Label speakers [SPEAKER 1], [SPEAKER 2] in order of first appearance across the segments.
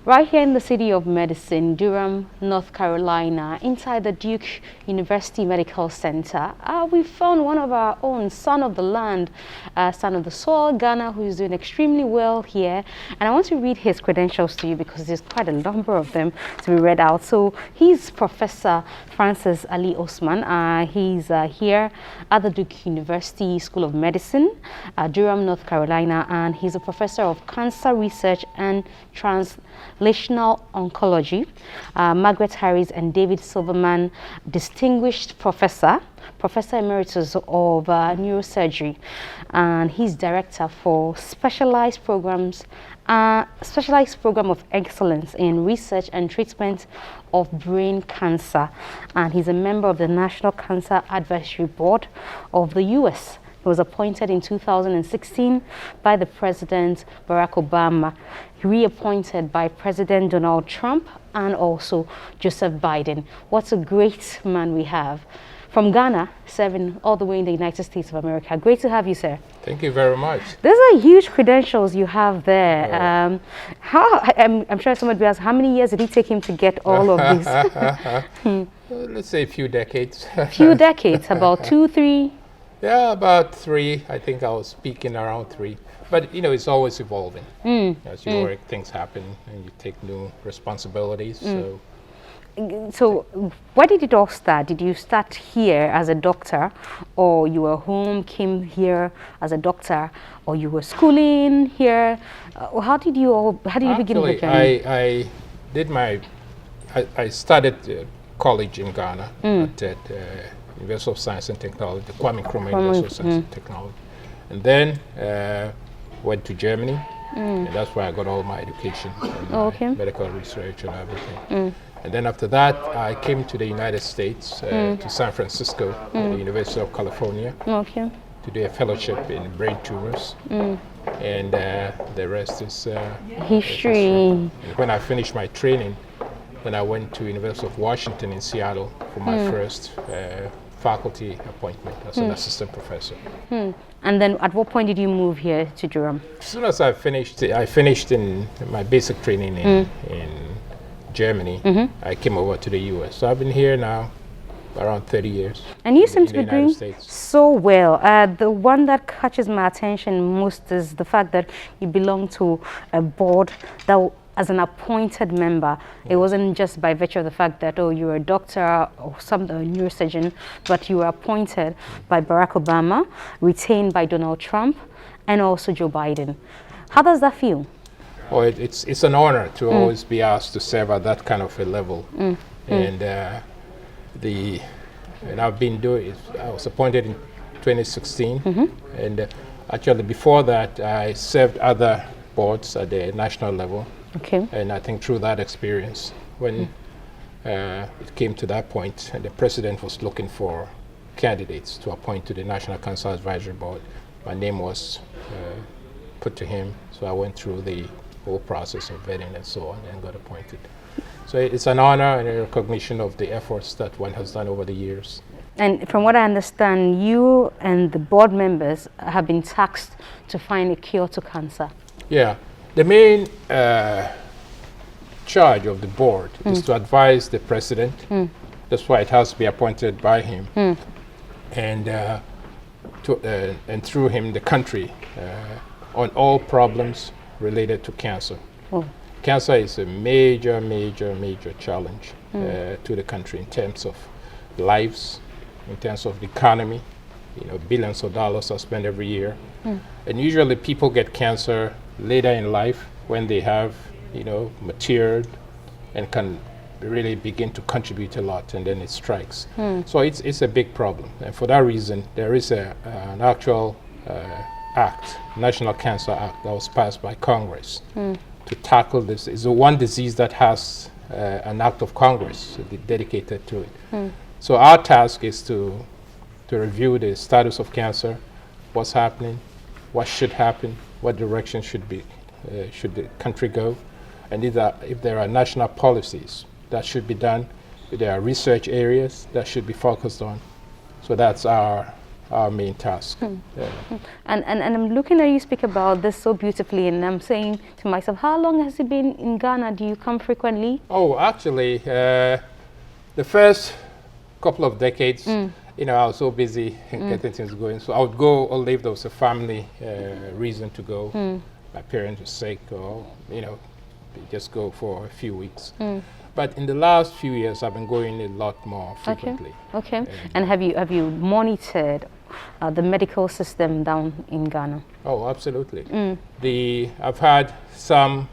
[SPEAKER 1] Right here in the city of medicine, Durham, North Carolina, inside the Duke University Medical Center, we found one of our own, son of the land, son of the soil, Ghana, who is doing extremely well here. And I want to read his credentials to you because there's quite a number of them to be read out. So he's Professor Francis Ali Osman. He's here at the Duke University School of Medicine, Durham, North Carolina, and he's a professor of cancer research and translational oncology. Margaret Harris and David Silverman, distinguished professor emeritus of neurosurgery, and he's director for specialized program of excellence in research and treatment of brain cancer, and he's a member of the National Cancer Advisory Board of the U.S. He was appointed in 2016 by the President Barack Obama, reappointed by President Donald Trump and also Joseph Biden. What a great man we have. From Ghana, serving all the way in the United States of America. Great to have you, sir.
[SPEAKER 2] Thank you very much.
[SPEAKER 1] Those are huge credentials you have there. I'm sure somebody will ask, how many years did it take him to get all of these?
[SPEAKER 2] Let's say a few decades.
[SPEAKER 1] Few decades, about 2, 3?
[SPEAKER 2] Yeah, about 3. I think I was speaking around 3. But, you know, it's always evolving. As you work, things happen and you take new responsibilities.
[SPEAKER 1] So where did it all start? Did you start here as a doctor, or you were home, came here as a doctor, or you were schooling here? How did you begin the journey?
[SPEAKER 2] I started college in Ghana at University of Science and Technology, the Kwame Nkrumah University of Science and Technology. And then went to Germany, and that's where I got all my education, and medical research and everything. And then after that, I came to the United States, to San Francisco, at the University of California, to do a fellowship in brain tumors. And the rest is
[SPEAKER 1] history.
[SPEAKER 2] And when I finished my training, then I went to University of Washington in Seattle for my first faculty appointment as an assistant professor.
[SPEAKER 1] And then at what point did you move here to Durham?
[SPEAKER 2] As soon as I finished in my basic training in Germany, I came over to the US. So I've been here now around 30 years.
[SPEAKER 1] And you seem to be doing so well. The one that catches my attention most is the fact that you belong to a board that, as an appointed member, it wasn't just by virtue of the fact that, oh, you're a doctor or some neurosurgeon, but you were appointed by Barack Obama, retained by Donald Trump, and also Joe Biden. How does that feel?
[SPEAKER 2] Well, it's an honor to always be asked to serve at that kind of a level. And I've been doing it. I was appointed in 2016, and actually before that, I served other boards at the national level. And I think through that experience, when it came to that point, and the president was looking for candidates to appoint to the National Cancer Advisory Board, my name was put to him. So I went through the whole process of vetting and so on and got appointed. So it's an honor and a recognition of the efforts that one has done over the years.
[SPEAKER 1] And from what I understand, you and the board members have been tasked to find a cure to cancer. Yeah.
[SPEAKER 2] The main charge of the board is to advise the president. That's why it has to be appointed by him, and through him the country on all problems related to cancer. Cancer is a major challenge to the country in terms of lives, in terms of the economy. You know, billions of dollars are spent every year, and usually people get cancer later in life when they have, matured and can really begin to contribute a lot, and then it strikes. So it's a big problem, and for that reason, there is an actual act, National Cancer Act, that was passed by Congress to tackle this. It's the one disease that has an act of Congress dedicated to it. So our task is to review the status of cancer, what's happening, what should happen, what direction should the country go, and if there are national policies that should be done, if there are research areas that should be focused on. So that's our our main task.
[SPEAKER 1] And I'm looking at you speak about this so beautifully, and I'm saying to myself, how long has it been in Ghana? Do you come frequently?
[SPEAKER 2] Oh, actually, the first couple of decades, you know, I was so busy getting things going. So I would go only if there was a family reason to go. My parents were sick, or, you know, just go for a few weeks. But in the last few years, I've been going a lot more frequently.
[SPEAKER 1] Okay. And have you monitored the medical system down in Ghana?
[SPEAKER 2] Oh, absolutely. I've had some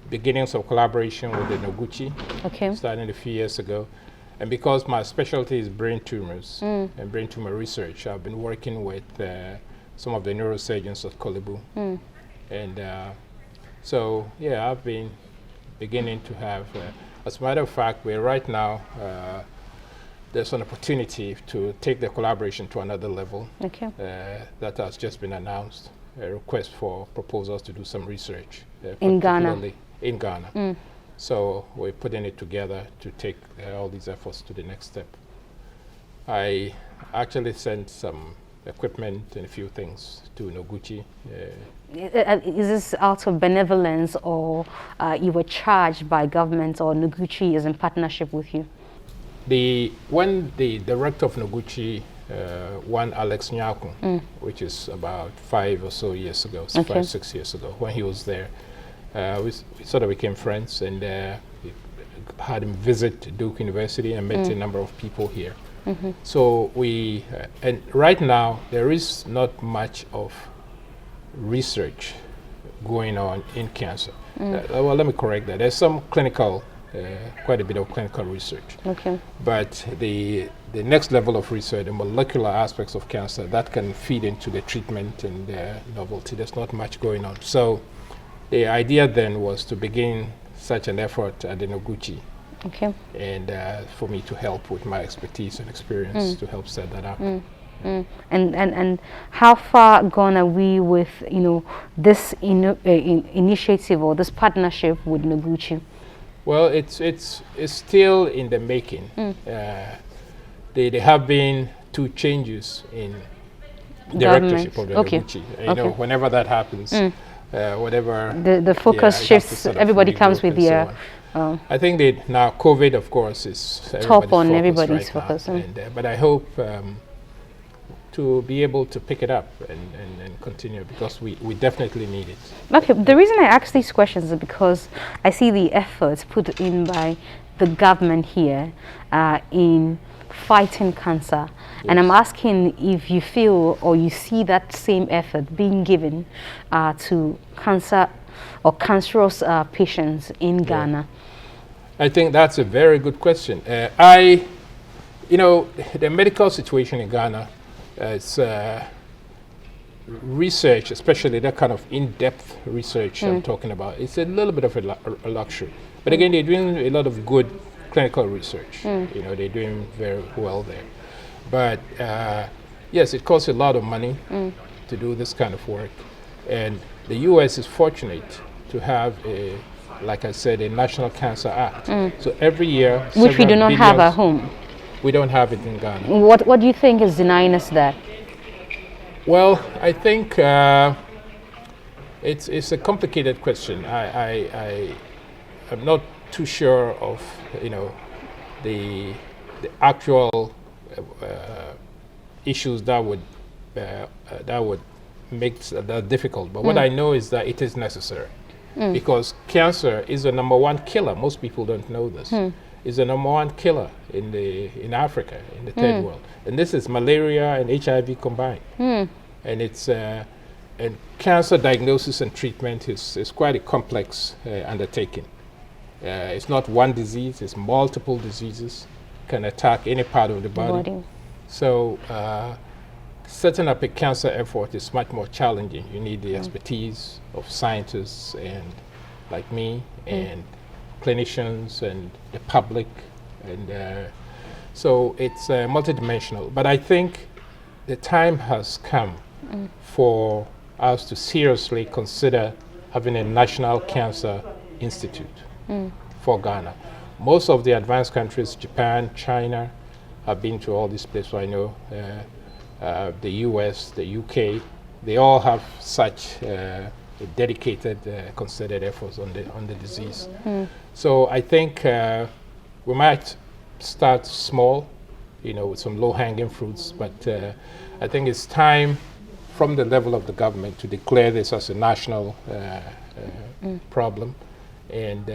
[SPEAKER 2] beginnings of collaboration with the Noguchi, starting a few years ago. And because my specialty is brain tumors and brain tumor research, I've been working with some of the neurosurgeons at Kolebu. And so, yeah, I've been beginning to have, as a matter of fact, we're right now, there's an opportunity to take the collaboration to another level. That has just been announced, a request for proposals to do some research.
[SPEAKER 1] In Ghana?
[SPEAKER 2] In Ghana. So we're putting it together to take all these efforts to the next step. I actually sent some equipment and a few things to Noguchi.
[SPEAKER 1] Is this out of benevolence, or you were charged by government, or Noguchi is in partnership with you?
[SPEAKER 2] When the director of Noguchi, one Alex Nyakun, which is about 5 or so years ago, 5, 6 years ago, when he was there, we sort of became friends, and we had him visit Duke University and met a number of people here. So and right now there is not much of research going on in cancer. Well, let me correct that. There's some clinical, quite a bit of clinical research. But the next level of research, the molecular aspects of cancer, that can feed into the treatment and the novelty. There's not much going on. So the idea then was to begin such an effort at the Noguchi. And for me to help with my expertise and experience to help set that up.
[SPEAKER 1] And how far gone are we with, you know, this initiative or this partnership with Noguchi?
[SPEAKER 2] Well, it's still in the making. There have been 2 changes in directorship of the Noguchi. You know, whenever that happens, whatever
[SPEAKER 1] the focus shifts, everybody comes with their.
[SPEAKER 2] I think that now COVID, of course, is
[SPEAKER 1] top on everybody's focus.
[SPEAKER 2] But I hope to be able to pick it up and continue, because we definitely need it.
[SPEAKER 1] Okay, the reason I ask these questions is because I see the efforts put in by the government here in fighting cancer. And I'm asking if you feel or you see that same effort being given to cancer or cancerous patients in Ghana.
[SPEAKER 2] I think that's a very good question. You know, the medical situation in Ghana, it's research, especially that kind of in-depth research I'm talking about, it's a little bit of a luxury. But again, they're doing a lot of good clinical research. You know, they're doing very well there. But yes, it costs a lot of money to do this kind of work. And the U.S. is fortunate to have like I said, a National Cancer Act. So every year,
[SPEAKER 1] which we do not have at home.
[SPEAKER 2] We don't have it in Ghana.
[SPEAKER 1] What do you think is denying us that?
[SPEAKER 2] Well, I think it's a complicated question. I'm not too sure of, you know, the actual issues that would make that difficult. But what I know is that it is necessary. Because cancer is the #1 killer. Most people don't know this. It's the #1 killer in Africa, in the third world, and this is malaria and HIV combined. And it's and cancer diagnosis and treatment is quite a complex undertaking. It's not one disease; it's multiple diseases. Can attack any part of the body. So setting up a cancer effort is much more challenging. You need the expertise of scientists and like me and clinicians and the public, and so it's multidimensional. But I think the time has come for us to seriously consider having a national cancer institute for Ghana. Most of the advanced countries, Japan, China, have been to all these places. I know the US, the UK, they all have such dedicated, concerted efforts on the disease. So I think we might start small, with some low-hanging fruits, but I think it's time from the level of the government to declare this as a national problem and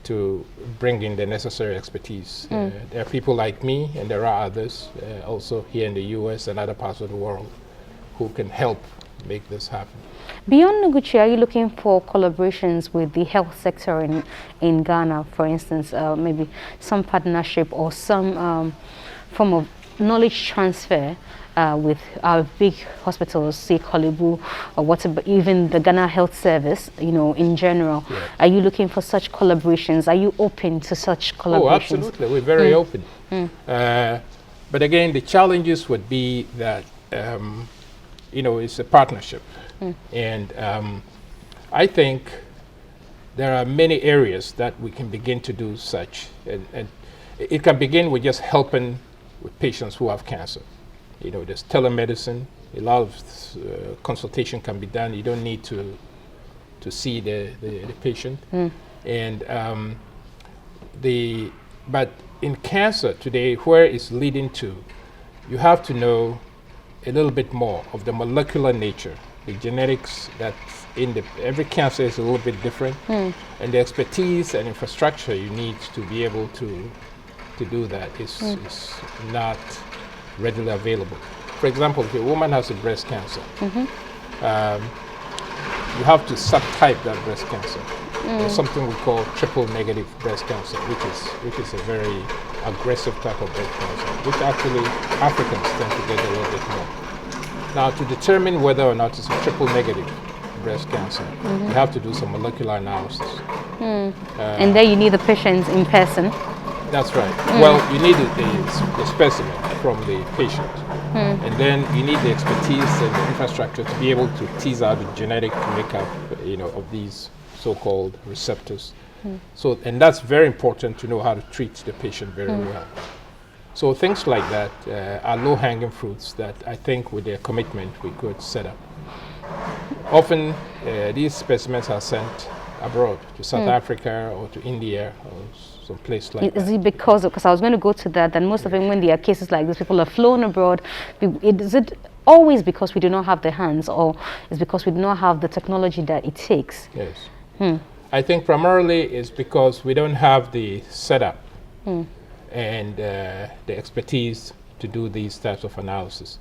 [SPEAKER 2] to bring in the necessary expertise. There are people like me, and there are others also here in the US and other parts of the world who can help make this happen.
[SPEAKER 1] Beyond Noguchi, are you looking for collaborations with the health sector in Ghana, for instance, maybe some partnership or some form of knowledge transfer with our big hospitals, say Kolebu, or whatever, even the Ghana Health Service, in general?
[SPEAKER 2] Yes.
[SPEAKER 1] Are you looking for such collaborations? Are you open to such collaborations?
[SPEAKER 2] Oh, absolutely. We're very open. But again, the challenges would be that, it's a partnership. And I think there are many areas that we can begin to do such. And it can begin with just helping with patients who have cancer. There's telemedicine. A lot of consultation can be done. You don't need to see the patient. And but in cancer today, where it's leading to, you have to know a little bit more of the molecular nature, the genetics that every cancer is a little bit different, and the expertise and infrastructure you need to be able to do that is not readily available. For example, if a woman has a breast cancer, you have to subtype that breast cancer. There's something we call triple negative breast cancer, which is a very aggressive type of breast cancer, which actually Africans tend to get a little bit more. Now, to determine whether or not it's a triple negative breast cancer, you have to do some molecular analysis.
[SPEAKER 1] And then you need the patients in person.
[SPEAKER 2] That's right. Well, you need the specimen from the patient. And then you need the expertise and the infrastructure to be able to tease out the genetic makeup, of these so-called receptors. And that's very important to know how to treat the patient very well. So things like that are low-hanging fruits that I think with their commitment we could set up. Often these specimens are sent abroad to South Africa or to India or some place like that.
[SPEAKER 1] Is it because I was going to go to that, and most of them, when there are cases like this, people are flown abroad. Is it always because we do not have the hands, or is it because we do not have the technology that it takes?
[SPEAKER 2] Yes. I think primarily it's because we don't have the setup and the expertise to do these types of analysis.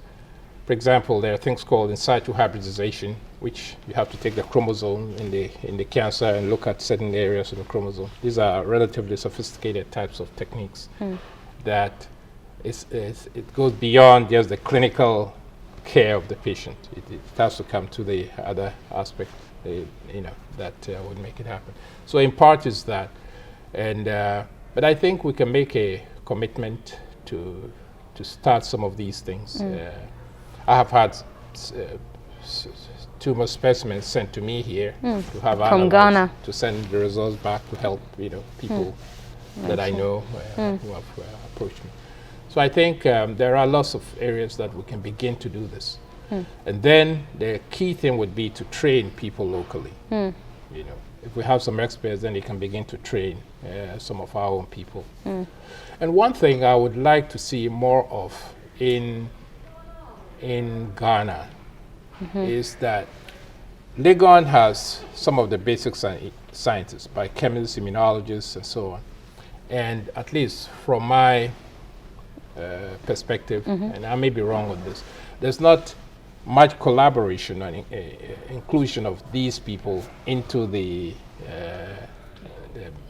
[SPEAKER 2] For example, there are things called in situ hybridization, which you have to take the chromosome in the cancer and look at certain areas of the chromosome. These are relatively sophisticated types of techniques that it goes beyond just the clinical care of the patient. It has to come to the other aspect, that would make it happen. So in part is that, and but I think we can make a commitment to start some of these things. I have had tumor specimens sent to me here to have
[SPEAKER 1] from Ghana,
[SPEAKER 2] to send the results back to help people that I know who have approached me. So I think there are lots of areas that we can begin to do this. And then the key thing would be to train people locally. If we have some experts, then they can begin to train some of our own people. And one thing I would like to see more of in Ghana is that Legon has some of the basic scientists, biochemists, immunologists, and so on. And at least from my perspective, and I may be wrong with this, there's not much collaboration and inclusion of these people into the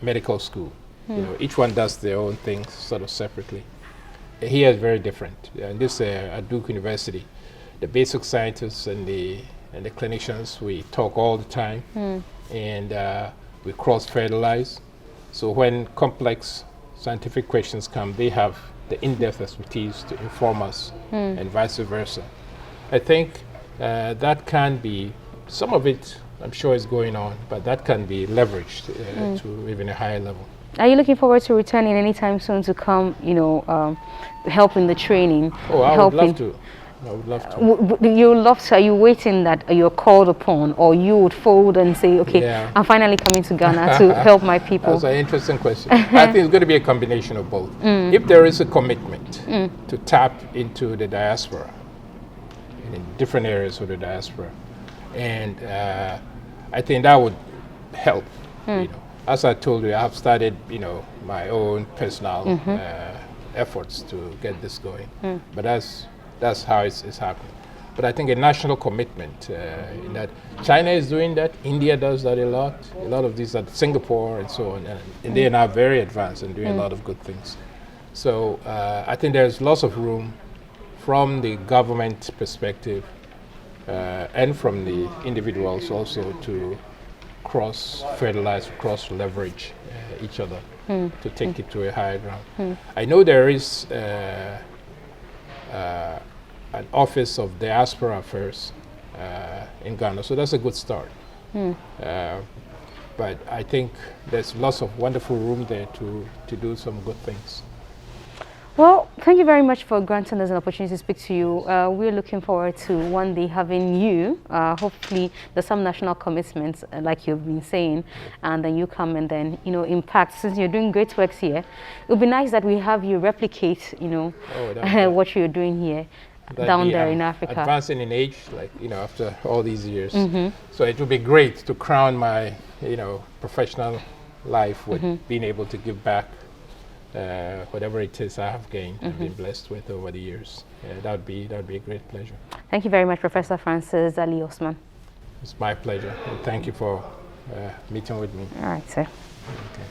[SPEAKER 2] medical school. Each one does their own things sort of separately. Here is very different. And this at Duke University, the basic scientists and the clinicians, we talk all the time, and we cross-fertilize. So when complex scientific questions come, they have the in-depth expertise to inform us, and vice versa. I think that can be, some of it I'm sure is going on, but that can be leveraged to even a higher level.
[SPEAKER 1] Are you looking forward to returning anytime soon to come, help in the training?
[SPEAKER 2] Oh, I would love to. I would love to.
[SPEAKER 1] You love to. Are you waiting that you're called upon, or you would fold and say, okay,
[SPEAKER 2] Yeah.
[SPEAKER 1] I'm finally coming to Ghana to help my people?
[SPEAKER 2] That's an interesting question. I think it's going to be a combination of both. If there is a commitment to tap into the diaspora, in different areas of the diaspora, and I think that would help. As I told you, I have started, my own personal efforts to get this going. But that's how it's happening. But I think a national commitment in that China is doing that, India does that a lot. A lot of these are Singapore and so on, and they are now very advanced and doing a lot of good things. So I think there's lots of room from the government perspective and from the individuals also to cross-fertilize, cross-leverage each other to take it to a higher ground. I know there is an Office of Diaspora Affairs in Ghana, so that's a good start. But I think there's lots of wonderful room there to do some good things.
[SPEAKER 1] Well, thank you very much for granting us an opportunity to speak to you. We're looking forward to one day having you. Hopefully, there's some national commitments, like you've been saying, and then you come and then, impact. Since you're doing great works here, it would be nice that we have you replicate, what you're doing here down there in Africa.
[SPEAKER 2] Advancing in age, after all these years. So it would be great to crown my, professional life with being able to give back whatever it is I have gained and been blessed with over the years. That would be a great pleasure.
[SPEAKER 1] Thank you very much, Professor Francis Ali Osman.
[SPEAKER 2] It's my pleasure. And thank you for meeting with me.
[SPEAKER 1] All right, sir.
[SPEAKER 2] Okay.